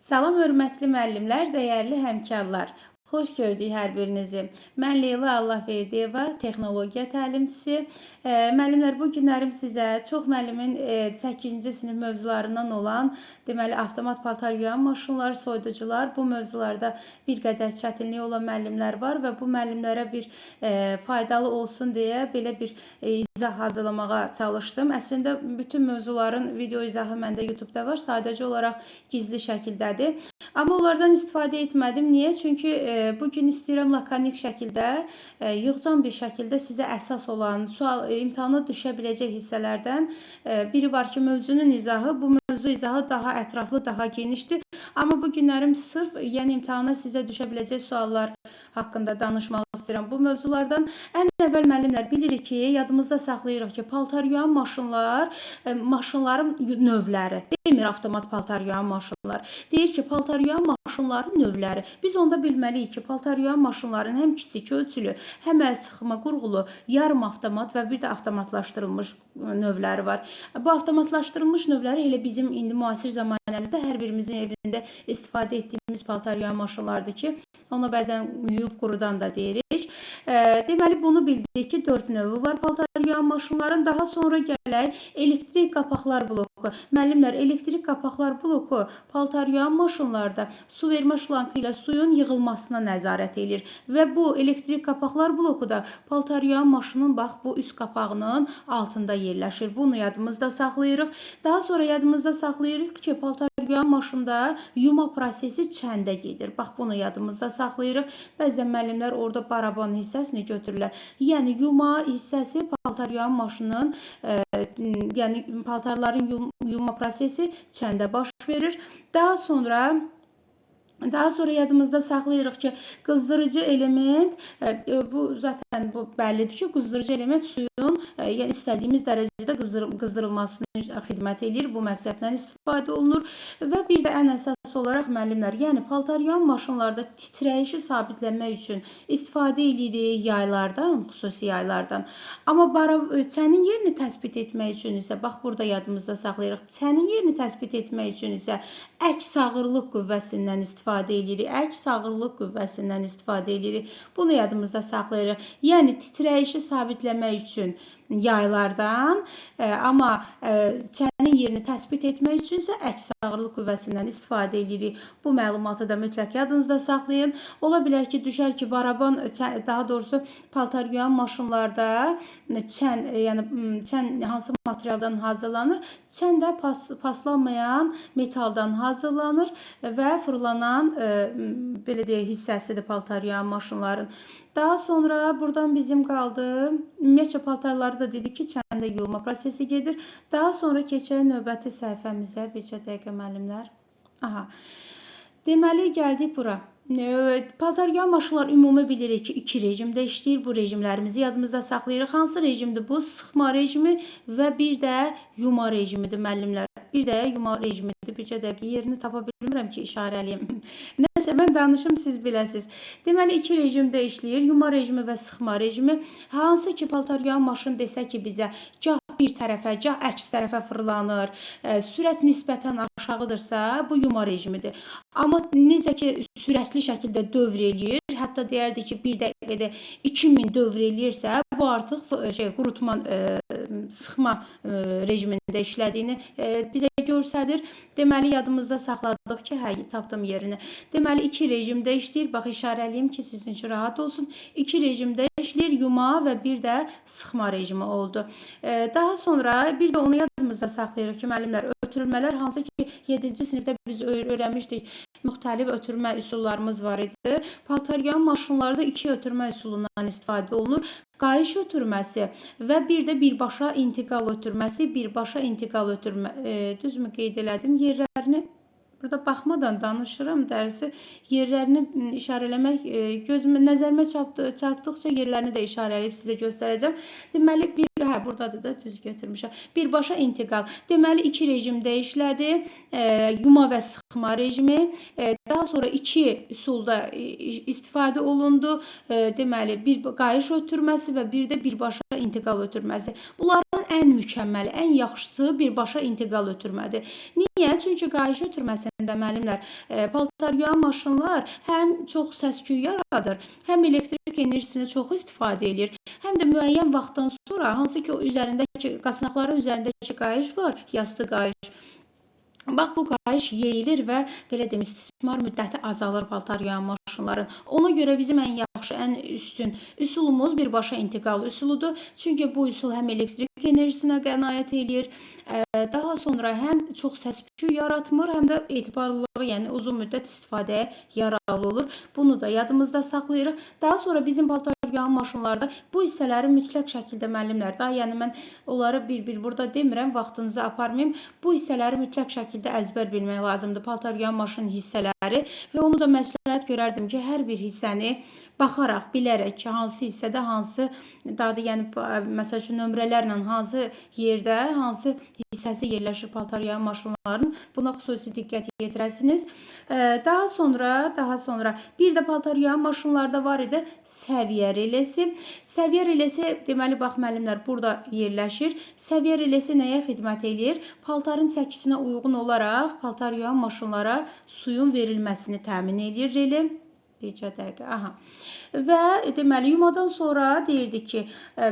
Salam hörmətli müəllimlər, dəyərli həmkarlar. Xoş gördük hər birinizi. Mən Leyla Allahverdiyeva, texnologiya təlimçisi. Müəllimlər, bu günlərim sizə çox müəllimin 8-ci sinif mövzularından olan, deməli, avtomat paltar yuyan maşınlar, soyuducular, bu mövzularda bir qədər çətinliyi olan müəllimlər var və bu müəllimlərə bir faydalı olsun deyə belə bir izah hazırlamağa çalışdım. Əslində, bütün mövzuların video izahı məndə YouTube-da var, sadəcə olaraq gizli şəkildədir. Amma onlardan istifadə etmədim. Niyə? Çünki bugün istəyirəm lakonik şəkildə, yığcam bir şəkildə sizə əsas olan, imtahana düşə biləcək hissələrdən biri var ki, mövzunun izahı. Bu mövzu izahı daha ətraflı, daha genişdir. Amma bu günlərim sırf, yəni imtahana sizə düşə biləcək suallar haqqında danışmaq istəyirəm. Bu mövzulardan ən əvvəl müəllimlər bilirik ki, yadımızda saxlayırıq ki, paltar yuyan maşınlar, maşınların növləri. Demir avtomat paltar yuyan maşınlar. Deyir ki, paltar yuyan maşınların növləri. Biz onda bilməliyik ki, paltar yuyan maşınların həm kiçik ölçülü, həm əl sıxma qurğulu, yarım avtomat və bir də avtomatlaşdırılmış növləri var. Bu avtomatlaşdırılmış növləri elə bizim indi müasir zamanəmizdə hər birimizin evində istifadə etdiyimiz paltar yuyan maşınlardır ki, ona bəzən yuyub qurudan da deyirik. Deməli, bunu bildik ki, 4 növü var paltar yuyan maşınların. Daha sonra gələk elektrik qapaqlar bloku. Müəllimlər, elektrik qapaqlar bloku paltar yuyan maşınlarda su vermə şlankı ilə suyun yığılmasına nəzarət edir. Və bu elektrik qapaqlar bloku da paltar yuyan maşının bax bu üst qapağının altında yerləşir. Bunu yadımızda saxlayırıq. Daha sonra yadımızda saxlayırıq ki, paltar yuyan maşında yuma prosesi çəndə gedir. Bax, bunu yadımızda saxlayırıq. Bəzən müəllimlər orada baraban hissəsini götürürlər. Yəni, yuma hissəsi paltar yuyan maşının, yəni paltarların yuma prosesi çəndə baş verir. Daha sonra yadımızda saxlayırıq ki, qızdırıcı element, bu zaten bu bəllidir ki, qızdırıcı element suyun yəni istədiyimiz dərəcədə qızdırılmasına xidmət edir. Bu məqsədlə istifadə olunur. Və bir də ən əsas olaraq müəllimlər, yəni paltar yuyan maşınlarda titrəyişi sabitləmək üçün istifadə edirik yaylardan, xüsusi yaylardan. Amma çənin yerini təsbit etmək üçün isə, bax burada yadımızda saxlayırıq, çənin yerini təsbit etmək üçün isə əks ağırlıq qüvvəsindən istifadə edirik. Əks ağırlıq qüvvəsindən istifadə edirik. Bunu yadımızda saxlayırıq. Yəni, titrəyişi sabitləmək üçün yaylardan, amma çənin yerini təsbit etmək üçün isə əks ağırlıq qüvvəsindən istifadə edirik. Bu məlumatı da mütləq yadınızda saxlayın. Ola bilər ki, düşər ki, baraban, daha doğrusu paltar yuyan maşınlarda çən hansı materialdan hazırlanır? Çən də paslanmayan metaldan hazırlanır və fırlanan belə deyək, hissəsidir paltar yuyan maşınların. Daha sonra buradan bizim qaldı. Ümumiyyətcə paltarları da dedik ki, çəndə yuyulma prosesi gedir. Daha sonra keçək növbəti səhifəmizə. Bircə dəqiqə müəllimlər. Aha. Deməli, gəldik bura. Paltar yuyan maşınlar ümumi bilirik ki, 2 rejimdə işləyir. Bu rejimlərimizi yadımızda saxlayırıq. Hansı rejimdir bu? Sıxma rejimi və bir də yuma rejimidir müəllimlər. Bir də yuma rejimidir. Bircə dəqiqə yerini tapa bilmirəm ki, işarəliyim. Nəsə, mən danışım, siz biləsiniz. Deməli, 2 rejimdə işləyir. Yuma rejimi və sıxma rejimi. Hansı ki, paltar yuyan maşın desə ki, bizə gah bir tərəfə, gah əks tərəfə fırlanır, sürət nisbətən aşağıdırsa, bu yuma rejimidir. Amma necə ki, sürətli şəkildə dövr eləyir, hətta deyərdi ki, bir dəqiqədə 2000 dövr eləyirsə, bu artıq qurutma, sıxma rejimində işlədiyini bizə göstərir. Deməli, yadımızda saxladıq ki, hə, tapdım yerini. Deməli, 2 rejimdə işləyir. Bax, işarəliyim ki, sizin üçün rahat olsun. 2 rejimdə işləyir, yuma və bir də sıxma rejimi oldu. Daha sonra bir də onu yadımızda saxlayırıq ki, müəllimlər, ötürülmələr, hansı ki, 7-ci sinifdə biz öyrənmişdik, müxtəlif ötürmə üsullarımız var idi. Paltar yuyan maşınlarda 2 ötürmə üsulundan istifadə olunur. Qayış ötürməsi və bir də birbaşa intiqal ötürməsi, birbaşa intiqal düzmü qeyd elədim, yerlərini burada baxmadan danışıram, dərsi yerlərini işarələmək, nəzərimə çarpdıqca yerlərini də işarələyib sizə göstərəcəm. Deməli, buradadır da, düz götürmüşəm. Birbaşa intiqal. Deməli, 2 rejimdə işlədi. Yuma və sıxma rejimi. Daha sonra 2 üsulda istifadə olundu. Deməli, bir qayış ötürməsi və bir də birbaşa intiqal ötürməsi. Bunların ən mükəmməli, ən yaxşısı birbaşa intiqal ötürmədir. Niyə? Çünki qayış ötürməsində müəllimlər paltar yuyan maşınlar həm çox səs-küy yaradır, həm elektrik enerjisini çox istifadə edir, həm də müəyyən vaxtdan sonra hansı ki o üzərindəki qasnaqların üzərindəki qayış var, yastı qayış. Bax, bu qayış yeyilir və belə deyim, istismar müddəti azalır paltar yuyan maşınların. Ona görə bizim ən yaxşı, ən üstün üsulumuz birbaşa intiqal üsuludur. Çünki bu üsul həm elektrik enerjisinə qənaət edir, daha sonra həm çox səs-küy yaratmır, həm də etibarlılığı, yəni uzun müddət istifadəyə yararlı olur. Bunu da yadımızda saxlayırıq. Daha sonra bizim paltar yuyan maşınlarda bu hissələri mütləq şəkildə müəllimlər, daha yəni mən onları bir-bir burada demirəm, vaxtınızı aparmayım. Bu hissələri mütləq şəkildə əzbər bilmək lazımdır. Paltar yuyan maşının hissələri və onu da məsləhət görərdim ki, hər bir hissəni baxaraq, bilərək ki, hansı hissədə hansı dadı, yəni məsəl üçün nömrələrlə hansı yerdə, hansı hissəsi yerləşir paltar yuyan maşınlarının, buna xüsusi diqqət yetirəsiniz. Daha sonra bir də paltar yuyan maşınlarda var idi səviyyə reləsi. Səviyyə reləsi deməli bax müəllimlər burada yerləşir. Səviyyə reləsi nəyə xidmət eləyir? Paltarın çəkisinə uyğun olaraq paltar yuyan maşınlara suyun verilməsini təmin eləyir reli. Bircə dəqiqə, aha. Və deməli yumadan sonra deyirdik ki,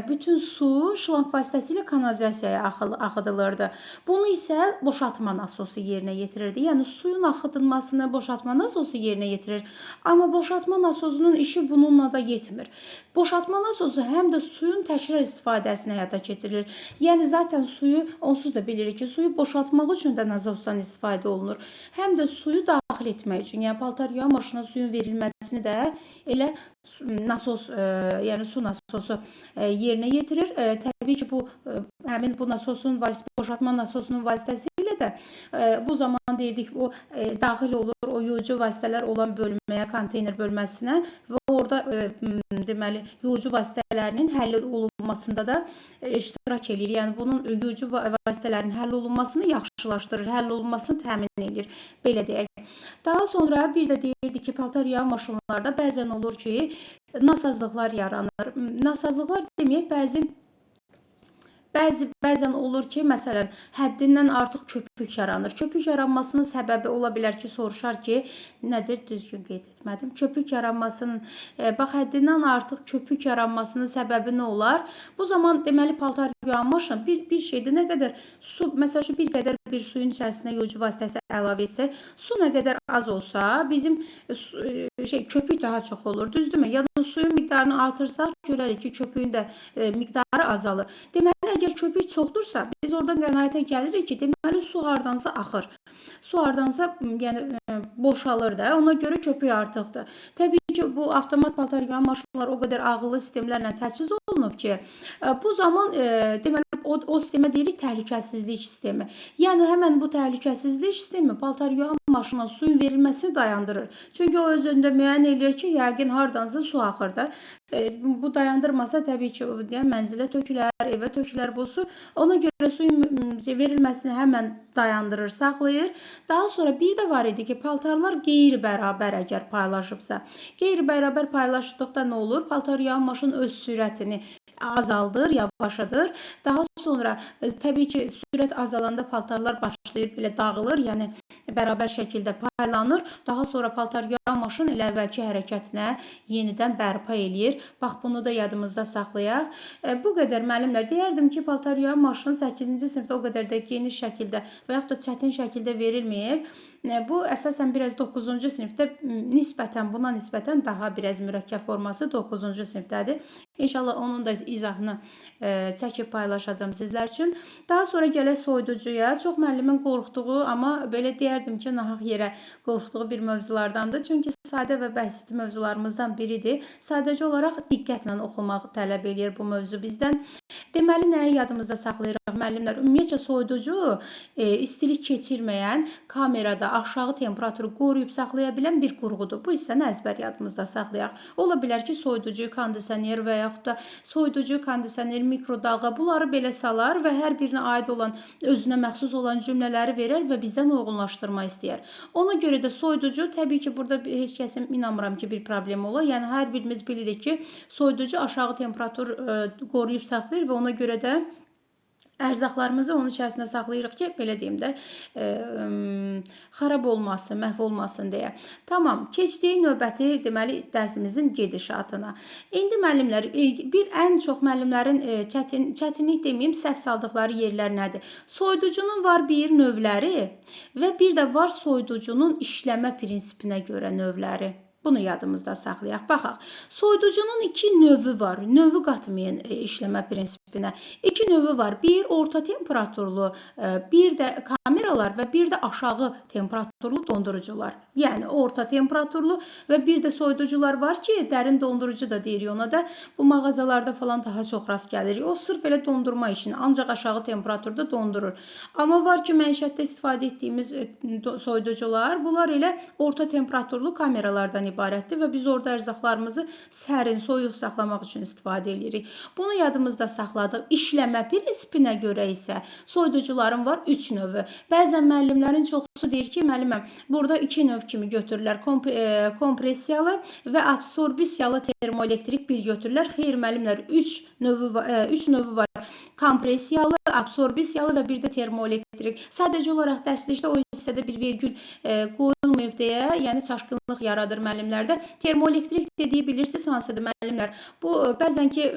bütün su şlanq vasitəsilə kanalizasiyaya axıdılırdı. Bunu isə boşaltma nasosu yerinə yetirirdi. Yəni suyun axıdılmasını boşaltma nasosu yerinə yetirir. Amma boşaltma nasosunun işi bununla da yetmir. Boşaltma nasosu həm də suyun təkrar istifadəsini həyata keçirilir. Yəni zaten suyu, onsuz da bilirik ki, suyu boşaltmaq üçün də nasosdan istifadə olunur. Həm də suyu daxil etmək üçün, yəni paltar yuyan maşına suyun verilməsini də elə nasos, yəni su nasosu yerinə yetirir. Təbii ki, bu həmin bu nasosun boşaltma nasosunun vasitəsilə də bu zaman deyirdik, o daxil olur o yuucu vasitələr olan bölməyə, konteyner bölməsinə və orada deməli yuucu vasitələrinin həll olunmasında da iştirak edir. Yəni bunun yuucu vasitələrin həll olunmasını yaxşılaşdırır, həll olunmasını təmin edir. Belə deyək. Daha sonra bir də deyirdik ki, paltar yuyan maşınlarda bəzən olur ki, nasazlıqlar yaranır. Nasazlıqlar deməyək, bəzən olur ki, məsələn, həddindən artıq köpük yaranır. Köpük yaranmasının səbəbi ola bilər ki, soruşar ki, nədir? Düzgün qeyd etmədim. Köpük yaranmasının, bax, həddindən artıq köpük yaranmasının səbəbi nə olar? Bu zaman deməli paltar yuyan maşın bir şeydə nə qədər su, məsəl üçün bir qədər bir suyun içərisinə yuucu vasitəsi əlavə etsək, su nə qədər az olsa, bizim köpük daha çox olur, düzdürmü? Yəni suyun miqdarını artırsaq, görərik ki, köpüyün də miqdarı azalır. Deməli, əgər köpük çoxdursa, biz oradan qənaətə gəlirik ki, deməli su hardansa axır. Su hardansa yəni boşalır da, ona görə köpük artıqdır. Təbii ki, bu avtomat paltar yuyan maşınlar o qədər ağıllı sistemlərlə təchiz olunub ki, bu zaman deməli o sistemə deyirik təhlükəsizlik sistemi. Yəni həmən bu təhlükəsizlik sistemi paltar yuyan maşına suyun verilməsini dayandırır. Çünki o özündə müəyyən edir ki, yəqin hardansa su axır da. Bu dayandırmasa təbii ki, mənzilə tökülər, evə tökülər bu su. Ona görə suyun verilməsini həmən dayandırır, saxlayır. Daha sonra bir də var idi ki, paltarlar qeyri-bərabər əgər paylaşıbsa. Qeyri-bərabər paylaşdıqda nə olur? Paltar yuyan maşın öz sürətini azaldır, yavaşadır. Daha sonra təbii ki, sürət azalanda paltarlar başlayır belə dağılır, yəni bərabər şəkildə paylanır. Daha sonra paltar yuyan maşın elə əvvəlki hərəkətinə yenidən bərpa eləyir. Bax, bunu da yadımızda saxlayaq. Bu qədər müəllimlər. Deyərdim ki, paltar yuyan maşını 8-ci sinifdə o qədər də geniş şəkildə və yaxud da çətin şəkildə verilməyib. Bu əsasən biraz 9-cu sinifdə buna nisbətən daha biraz mürəkkəb forması 9-cu sinifdədir. İnşallah onun da izahını çəkib paylaşacağım sizlər üçün. Daha sonra gələk soyuducuya. Çox müəllimin qorxduğu, amma belə deyərdim ki, nahaq yerə qorxduğu bir mövzulardandır. Çünki sadə və bəsit mövzularımızdan biridir. Sadəcə olaraq diqqətlə oxumaq tələb eləyir bu mövzu bizdən. Deməli, nəyi yadımızda saxlayırıq müəllimlər? Ümumiyyətcə soyuducu istilik keçirməyən, kamerada aşağı temperaturu qoruyub saxlaya bilən bir qurğudur. Bu hissəni əzbər yadımızda saxlayaq. Ola bilər ki, soyuducu, kondisioner və yaxud da soyuducu, kondisioner, mikrodalğa bunları belə salar və hər birinə aid olan, özünə məxsus olan cümlələri verər və bizdən uyğunlaşdırma istəyər. Ona görə də soyuducu, təbii ki, burada heç kəsin inanmıram ki, bir problem olar. Yəni, hər birimiz bilirik ki, soyuducu aşağı temperatur qoruyub saxlayır və ona görə də Ərzaqlarımızı onun içərisində saxlayırıq ki, belə deyim də, xarab olmasın, məhv olmasın deyə. Tamam, keçdik növbəti deməli dərsimizin gedişatına. İndi müəllimlər, bir ən çox müəllimlərin çətinlik deməyim, səhv saldıqları yerlər nədir? Soyuducunun var bir növləri və bir də var soyuducunun işləmə prinsipinə görə növləri. Bunu yadımızda saxlayaq. Baxaq. Soyuducunun iki növü var. Növü qatmayın işləmə prinsipinə. İki növü var. Bir orta temperaturlu, bir də kameralar və bir də aşağı temperaturlu dondurucular. Yəni orta temperaturlu və bir də soyuducular var ki, dərin dondurucu da deyirik ona da. Bu mağazalarda falan daha çox rast gəlirik. O sırf elə dondurma işini ancaq aşağı temperaturda dondurur. Amma var ki, məişətdə istifadə etdiyimiz soyuducular, bunlar elə orta temperaturlu kameralardan ibarətdir və biz orada ərzaqlarımızı sərin, soyuq saxlamaq üçün istifadə edirik. Bunu yadımızda saxladıq. İşləmə prinsipinə görə isə soyuducuların var 3 növü. Bəzən müəllimlərin çoxusu deyir ki, müəlliməm, burada 2 növ kimi götürürlər. Kompressiyalı və absorbisiyalı termoelektrik bir götürürlər. Xeyr, müəllimlər, 3 növü var. Kompressiyalı, absorbisiyalı və bir də termoelektrik. Sadəcə olaraq dərslikdə o hissədə bir vergül qoyulmayıb deyə, yəni çaşqınlıq yaradır müəllimlərdə. Termoelektrik dediyi bilirsiniz hansıdır müəllimlər? Bu bəzən ki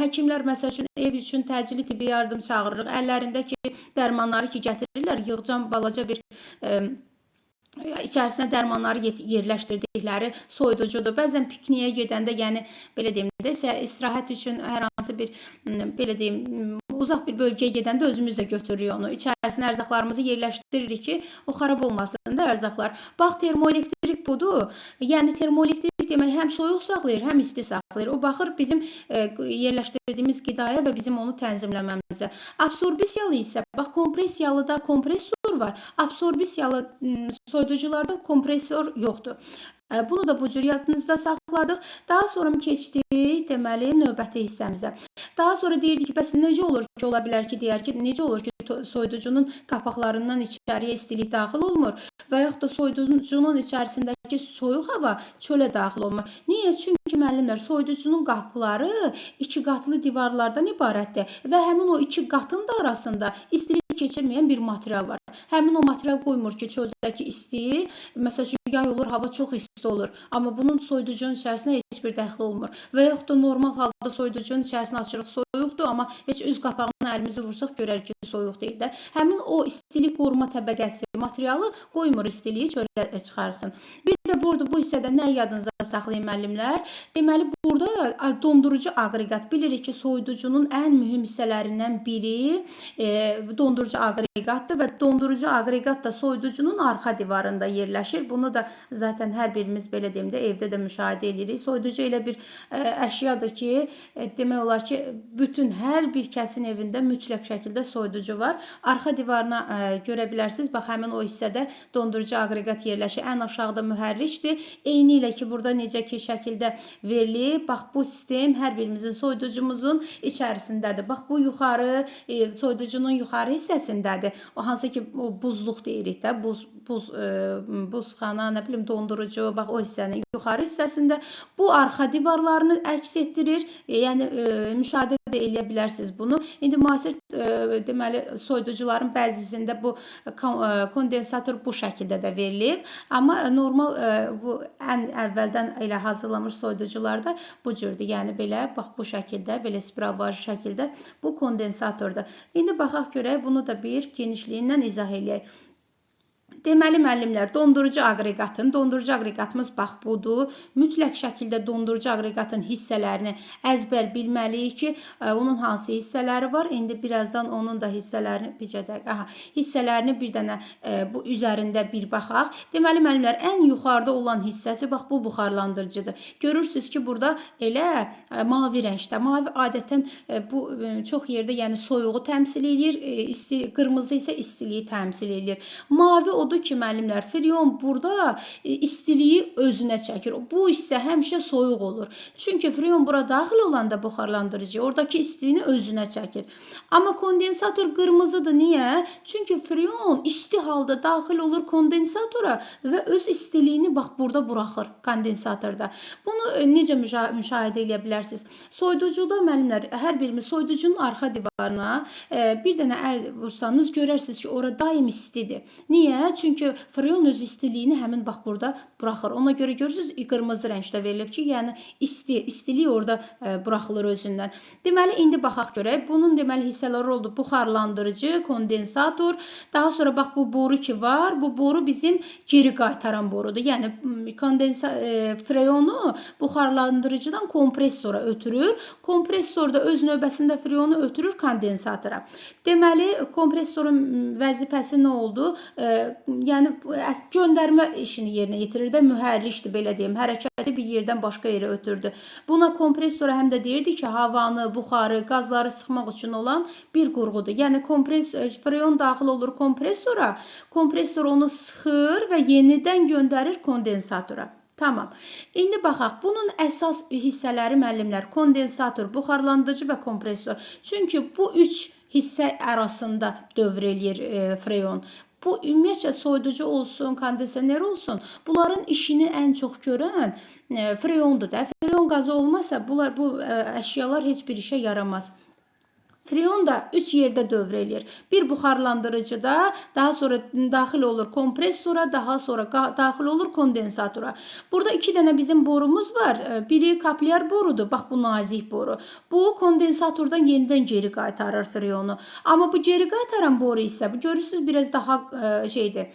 həkimlər məsəl üçün ev üçün təcili tibbi yardım çağırırıq. Əllərindəki dərmanları ki gətirirlər, yığcam balaca bir içərisinə dərmanları yerləşdirdikləri soyuducudur. Bəzən pikniyə gedəndə, yəni belə deyim də, istirahət üçün hər hansı bir belə deyim uzaq bir bölgəyə gedəndə özümüz də götürürük onu. İçərisinə ərzaqlarımızı yerləşdiririk ki, o xarab olmasın da ərzaqlar. Bax, termoelektrik budur. Yəni termoelektrik demək həm soyuq saxlayır, həm isti saxlayır. O baxır bizim yerləşdirdiyimiz qidaya və bizim onu tənzimləməmizə. Absorbisiyalı isə bax, kompressiyalıda kompressor var. Absorbisiyalı soyuducularda kompressor yoxdur. Bunu da bu cür yadınızda saxladıq. Daha sonra keçdik deməli növbəti hissəmizə. Daha sonra deyirdik ki, bəs necə olur ki, ola bilər ki, deyər ki, necə olur ki, soyuducunun qapaqlarından içəriyə istilik daxil olmur və yaxud da soyuducunun içərisindəki soyuq hava çölə daxil olmur. Niyə? Çünki müəllimlər, soyuducunun qapıları 2 qatlı divarlardan ibarətdir və həmin o 2 qatın da arasında istilik keçirməyən bir material var. Həmin o material qoymur ki, çöldəki isti, məsəl üçün yay olur, hava çox isti olur. Amma bunun soyuducunun içərisində heç bir dəxli olmur. Və yaxud da normal halda soyuducunun içərisini açırıq, soyuqdur, amma heç üz qapağına əlimizi vursaq görərik ki, soyuq deyil də. Həmin o istilik qoruma təbəqəsi materialı qoymur istiliyi çölə çıxarsın. Bir də burada bu hissədə nə yadınızda saxlayın müəllimlər? Deməli, burada dondurucu aqreqat. Bilirik ki, soyuducunun ən mühüm hissələrindən biri dondurucu aqreqatdır və dondurucu aqreqat da soyuducunun arxa divarında yerləşir. Bunu da zaten hər birimiz belə deyim də evdə də müşahidə edirik. Soyuducu elə bir əşyadır ki, demək olar ki, bütün hər bir kəsin evində mütləq şəkildə soyuducu var. Arxa divarına görə bilərsiniz. Bax, həmin o hissədə dondurucu aqreqat yerləşir. Ən aşağıda mühərrikdir. Eyni ilə ki, burada necə ki şəkildə verilib. Bax, bu sistem hər birimizin soyuducumuzun içərisindədir. Bax, bu yuxarı, soyuducunun yuxarı hissəsindədir. O hansı ki, o buzluq deyirik də, buzxana, nə bilim, dondurucu, bax, o hissənin yuxarı hissəsində. Bu, arxa divarlarını əks etdirir. Yəni, müşahidə də eləyə bilərsiniz bunu. İndi müasir, deməli, soyuducuların bəzisində bu kondensator bu şəkildə də verilib. Amma normal, bu ən əvvəldən elə hazırlamış soyuducularda bu cürdür. Yəni, belə, bax, bu şəkildə, belə spiralvari şəkildə bu kondensatordur. İndi baxaq görək, bunu da bir genişliyindən izah eləyək. Deməli, müəllimlər, dondurucu aqreqatımız bax budur. Mütləq şəkildə dondurucu aqreqatın hissələrini əzbər bilməliyik ki, onun hansı hissələri var. İndi birazdan onun da hissələrini, hissələrini bir dənə bu üzərində bir baxaq. Deməli, müəllimlər, ən yuxarıda olan hissəsi bax bu buxarlandırıcıdır. Görürsünüz ki, burada elə mavi rəngdə. Mavi adətən bu çox yerdə yəni soyuğu təmsil edir, qırmızı isə istiliyi təmsil edir. Mavi odur odur ki müəllimlər, freon burada istiliyi özünə çəkir. Bu isə həmişə soyuq olur. Çünki freon bura daxil olanda buxarlandırıcı oradakı istiliyini özünə çəkir. Amma kondensator qırmızıdır. Niyə? Çünki freon isti halda daxil olur kondensatora və öz istiliyini bax burada buraxır kondensatorda. Bunu necə müşahidə edə bilərsiniz? Soyuducuda müəllimlər, hər birimiz soyuducunun arxa divarına bir dənə əl vursanız görərsiniz ki, ora daim istidir. Niyə? Çünki freon öz istiliyini həmin bax burada buraxır. Ona görə görürsünüz, qırmızı rəngdə verilib ki, yəni istilik orada buraxılır özündən. Deməli, indi baxaq görək. Bunun deməli hissələri oldu. Buxarlandırıcı, kondensator. Daha sonra bax bu boru ki var. Bu boru bizim geri qaytaran borudur. Yəni freonu buxarlandırıcıdan kompresora ötürür. Kompresor da öz növbəsində freonu ötürür kondensatora. Deməli, kompresorun vəzifəsi nə oldu? Yəni göndərmə işini yerinə yetirir də, mühərrikdir belə deyim. Hərəkəti bir yerdən başqa yerə ötürdü. Buna kompresora həm də deyirdi ki, havanı, buxarı, qazları sıxmaq üçün olan bir qurğudur. Yəni freon daxil olur kompresora. Kompresor onu sıxır və yenidən göndərir kondensatora. Tamam. İndi baxaq. Bunun əsas hissələri müəllimlər kondensator, buxarlandırıcı və kompresor. Çünki bu üç hissə arasında dövr eləyir freon. Bu ümumiyyətlə soyuducu olsun, kondisioner olsun, bunların işini ən çox görən freondur da. Freon qazı olmasa bu əşyalar heç bir işə yaramaz. Freon da 3 yerdə dövr eləyir. Bir buxarlandırıcıda, daha sonra daxil olur kompresora, daha sonra daxil olur kondensatora. Burada 2 dənə bizim borumuz var. Biri kapilyar borudur. Bax bu nazik boru. Bu kondensatordan yenidən geri qaytarır freonu. Amma bu geri qaytaran boru isə, bu görürsünüz biraz daha şeydir.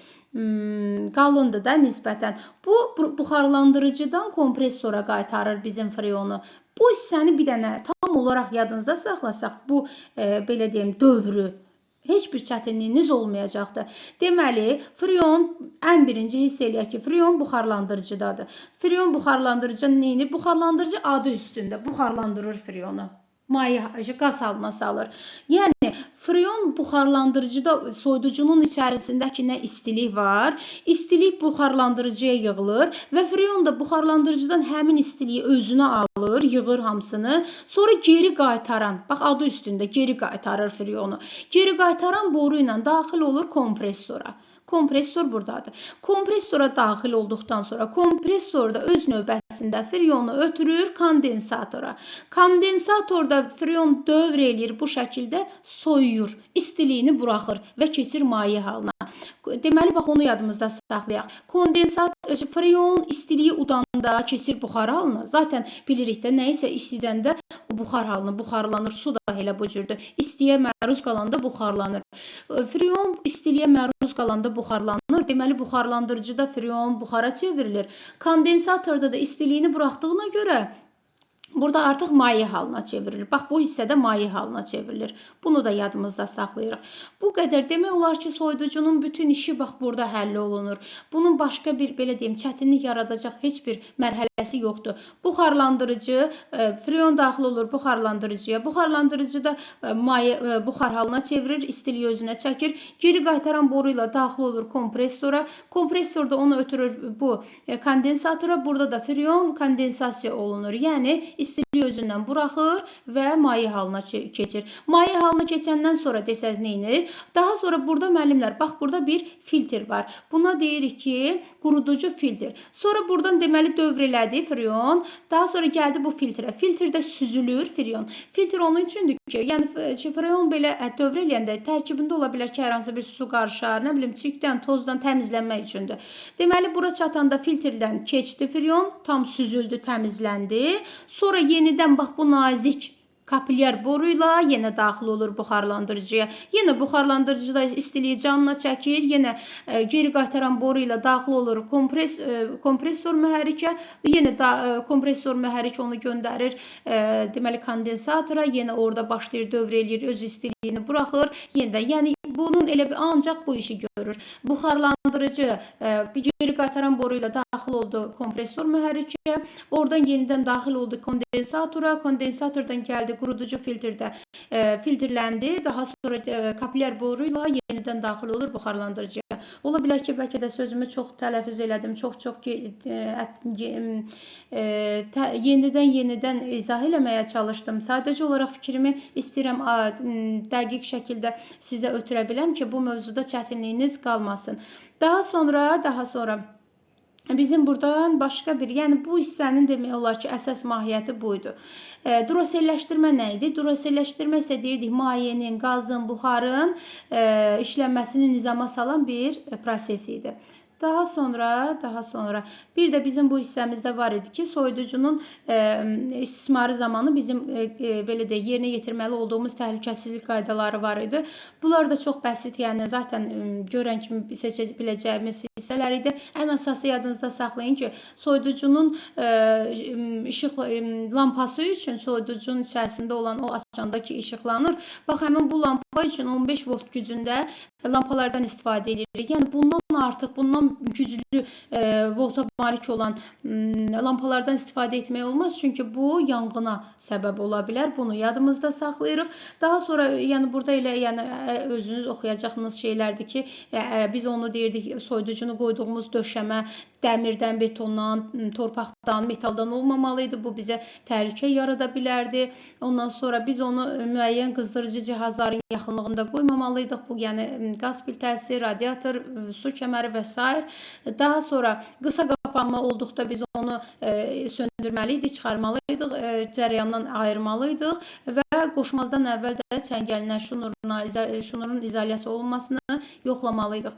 Qalındır da nisbətən. Bu buxarlandırıcıdan kompresora qaytarır bizim freonu. Bu hissəni bir dənə tam olaraq yadınızda saxlasaq, bu belə deyim dövrü heç bir çətinliyiniz olmayacaqdır. Deməli, freon ən birinci hiss eləyək ki, freon buxarlandırıcıdadır. Freon buxarlandırıcı neyini? Buxarlandırıcı adı üstündə buxarlandırır freonu. Maye, qaz halına salır. Yəni, freon buxarlandırıcıda soyuducunun içərisindəki nə istilik var? İstilik buxarlandırıcıya yığılır və freon da buxarlandırıcıdan həmin istiliyi özünə alır, yığır hamısını. Sonra geri qaytaran, bax adı üstündə geri qaytarır freonu. Geri qaytaran boru ilə daxil olur kompresora. Kompresor buradadır. Kompresora daxil olduqdan sonra kompresor da öz növbəsində freonu ötürür kondensatora. Kondensatorda freon dövr eləyir bu şəkildə soyuyur, istiliyini buraxır və keçir maye halına. Deməli, bax onu yadımızda saxlayaq. Freon istiliyi udanda keçir buxar halına. Zaten bilirik də nə isə istidəndə buxar halına buxarlanır. Su da elə bu cürdür. İstiyə məruz qalanda buxarlanır. Freon istiliyə məruz qalanda buxarlanır. Deməli, buxarlandırıcıda freon buxara çevrilir. Kondensatorda da istiliyini buraxdığına görə burada artıq maye halına çevrilir. Bax, bu hissədə maye halına çevrilir. Bunu da yadımızda saxlayırıq. Bu qədər demək olar ki, soyuducunun bütün işi bax burada həll olunur. Bunun başqa bir, belə deyim, çətinlik yaradacaq heç bir mərhələsi yoxdur. Buxarlandırıcı, freon daxil olur buxarlandırıcıya. Buxarlandırıcıda maye buxar halına çevirir, istiliyi özünə çəkir. Geri qaytaran boru ilə daxil olur kompresora. Kompresor da onu ötürür bu kondensatora. Burada da freon kondensasiya olunur. Yəni, istiliyi özündən buraxır və maye halına keçir. Maye halına keçəndən sonra desəz neynir? Daha sonra burada müəllimlər, bax burada bir filtr var. Buna deyirik ki, quruducu filtr. Sonra buradan deməli dövr elədi freon. Daha sonra gəldi bu filtrə. Filtrdə süzülür freon. Filtr onun üçündür ki, yəni freon belə dövr eləyəndə tərkibində ola bilər ki, hər hansı bir su qarışar, nə bilim, çirkdən, tozdan təmizlənmək üçündür. Deməli, bura çatanda filtrdən keçdi freon, tam süzüldü, təmizləndi. Sonra yenidən bax bu nazik kapilyar boruyla yenə daxil olur buxarlandırıcıya. Yenə buxarlandırıcıda istiliyi canına çəkir. Yenə geri qaytaran boru ilə daxil olur kompresor mühərrikə. Yenə kompresor mühərrik onu göndərir deməli kondensatora. Yenə orada başlayır dövr eləyir, öz istiliyini buraxır. Yenə yəni bunun elə bir ancaq bu işi görür. Buxarlandırıcı geri qaytaran boru ilə daxil oldu kompresor mühərrikə, oradan yenidən daxil oldu kondensatora, kondensatordan gəldi quruducu filtrdə filtrləndi, daha sonra kapilyar boru ilə yenidən daxil olur buxarlandırıcıya. Ola bilər ki, bəlkə də sözümü çox tələffüz elədim, çox yenidən izah eləməyə çalışdım. Sadəcə olaraq fikrimi istəyirəm dəqiq şəkildə sizə ötürə biləm ki, bu mövzuda çətinliyiniz qalmasın. Daha sonra bizim buradan başqa bir, yəni bu hissənin demək olar ki, əsas mahiyyəti buydu. Droselləşdirmə nə idi? Droselləşdirmə isə deyirdik, mayenin, qazın, buxarın işlənməsini nizama salan bir proses idi. Daha sonra bir də bizim bu hissəmizdə var idi ki, soyuducunun istismarı zamanı bizim belə də yerinə yetirməli olduğumuz təhlükəsizlik qaydaları var idi. Bunlar da çox bəsit, yəni zaten görən kimi seçə biləcəyimiz hissələr idi. Ən əsası yadınızda saxlayın ki, soyuducunun işıq lampası üçün soyuducunun içərisində olan o açanda ki işıqlanır. Bax, həmin bu lampa üçün 15 volt gücündə lampalardan istifadə edirik. Yəni bundan artıq, bundan güclü volta malik olan lampalardan istifadə etmək olmaz. Çünki bu yanğına səbəb ola bilər. Bunu yadımızda saxlayırıq. Daha sonra yəni burada elə özünüz oxuyacağınız şeylərdir ki, biz onu deyirdik, soyuducunu qoyduğumuz döşəmə dəmirdən, betondan, torpaqdan, metaldan olmamalıydı. Bu bizə təhlükə yarada bilərdi. Ondan sonra biz onu müəyyən qızdırıcı cihazların yaxınlığında qoymamalıydıq. Bu yəni qaz filtrəsi, radiator, su kəməri və s. Daha sonra qısa qapanma olduqda biz onu söndürməliydik, çıxarmalıydıq, cəryandan ayırmalıydıq və qoşmazdan əvvəl də çəngəlinə, şnurun izolyasiya olunmasını yoxlamalıydıq.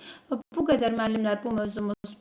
Bu qədər müəllimlər bu mövzumuz.